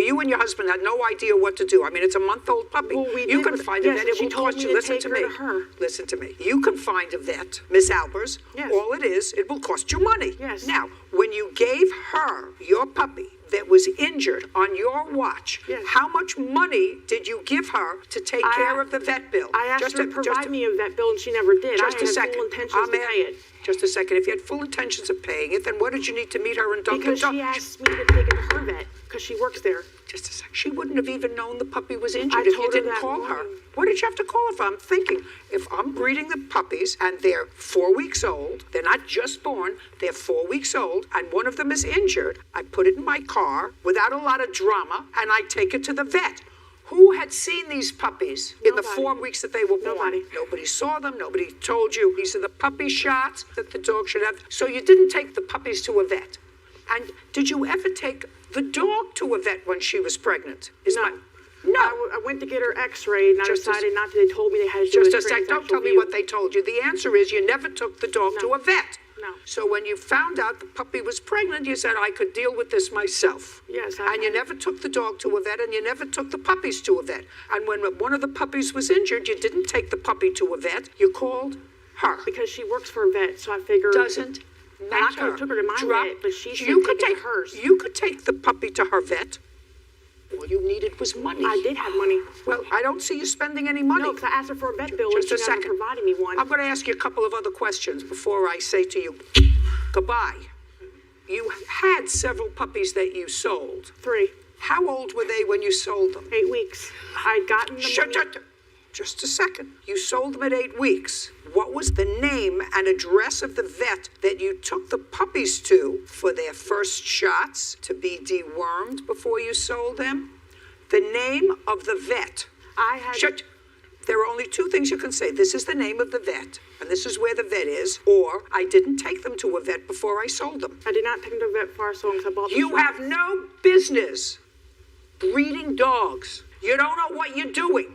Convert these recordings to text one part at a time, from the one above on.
you and your husband had no idea what to do. I mean, it's a month-old puppy. Well, you can find a vet. It will cost you. Listen to me. Listen to me. You can find a vet, Miss Albers. Yes. All it is, it will cost you money. Yes. Now, when you gave her your puppy that was injured on your watch, yes. how much money did you give her to take care of the vet bill? I asked her to provide me a vet bill, and she never did. Just a second. Full intentions to pay it. Just a second. If you had full intentions of paying it, then what did you need to meet her in Dunkin' Because she asked me to take it to her vet, because she works there. Just a second. She wouldn't have even known the puppy was injured if you you didn't call her. What did you have to call her for? I'm thinking, if I'm breeding the puppies and they're 4 weeks old, they're not just born, they're 4 weeks old, and one of them is injured, I put it in my car without a lot of drama, and I take it to the vet. Who had seen these puppies in the 4 weeks that they were born? Nobody. Nobody saw them. Nobody told you these are the puppy shots that the dog should have. So you didn't take the puppies to a vet. And did you ever take the dog to a vet when she was pregnant? No. I went to get her x-ray, and I decided not to. They told me they had to do Just a sec. Don't tell me what they told you. The answer is you never took the dog to a vet. No. So when you found out the puppy was pregnant, you said, I could deal with this myself. Yes. And you never took the dog to a vet, and you never took the puppies to a vet. And when one of the puppies was injured, you didn't take the puppy to a vet. You called her. Because she works for a vet, so I figured... Doesn't matter. I could have took her to my vet, but she should take hers. You could take the puppy to her vet. All you needed was money. I did have money. Well, I don't see you spending any money. No, because I asked her for a vet bill, Just and a she never second. provided me one. I'm going to ask you a couple of other questions before I say to you, goodbye. You had several puppies that you sold. 3. How old were they when you sold them? 8 weeks. I'd gotten them. Just a second. You sold them at 8 weeks. What was the name and address of the vet that you took the puppies to for their first shots to be dewormed before you sold them? The name of the vet. There are only 2 things you can say. This is the name of the vet, and this is where the vet is, or I didn't take them to a vet before I sold them. I did not take them to a vet before I sold them because I bought them. You have no business breeding dogs. You don't know what you're doing.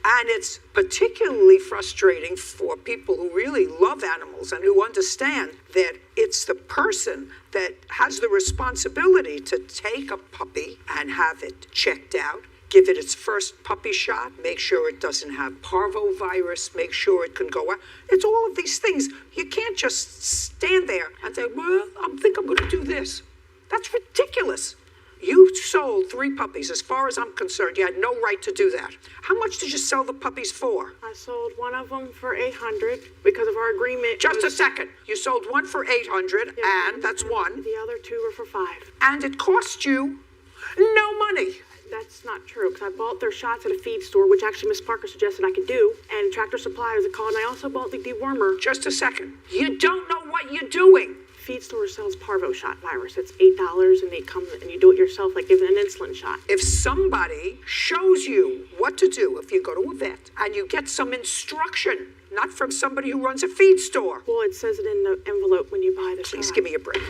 And it's particularly frustrating for people who really love animals and who understand that it's the person that has the responsibility to take a puppy and have it checked out, give it its first puppy shot, make sure it doesn't have parvovirus, make sure it can go out. It's all of these things. You can't just stand there and say, well, I think I'm going to do this. That's ridiculous. You sold 3 puppies. As far as I'm concerned, you had no right to do that. How much did you sell the puppies for? I sold one of them for $800 because of our agreement. Just a second. You sold one for $800, and that's one. The other 2 were for $5. And it cost you no money. That's not true, because I bought their shots at a feed store, which actually Miss Parker suggested I could do, and Tractor Supply was a call, and I also bought the dewormer. Just a second. You don't know what you're doing. Feed store sells parvo shot virus. It's $8, and they come and you do it yourself, like giving an insulin shot. If somebody shows you what to do, if you go to a vet and you get some instruction, not from somebody who runs a feed store. Well, it says it in the envelope when you buy the shot. Please give me a break.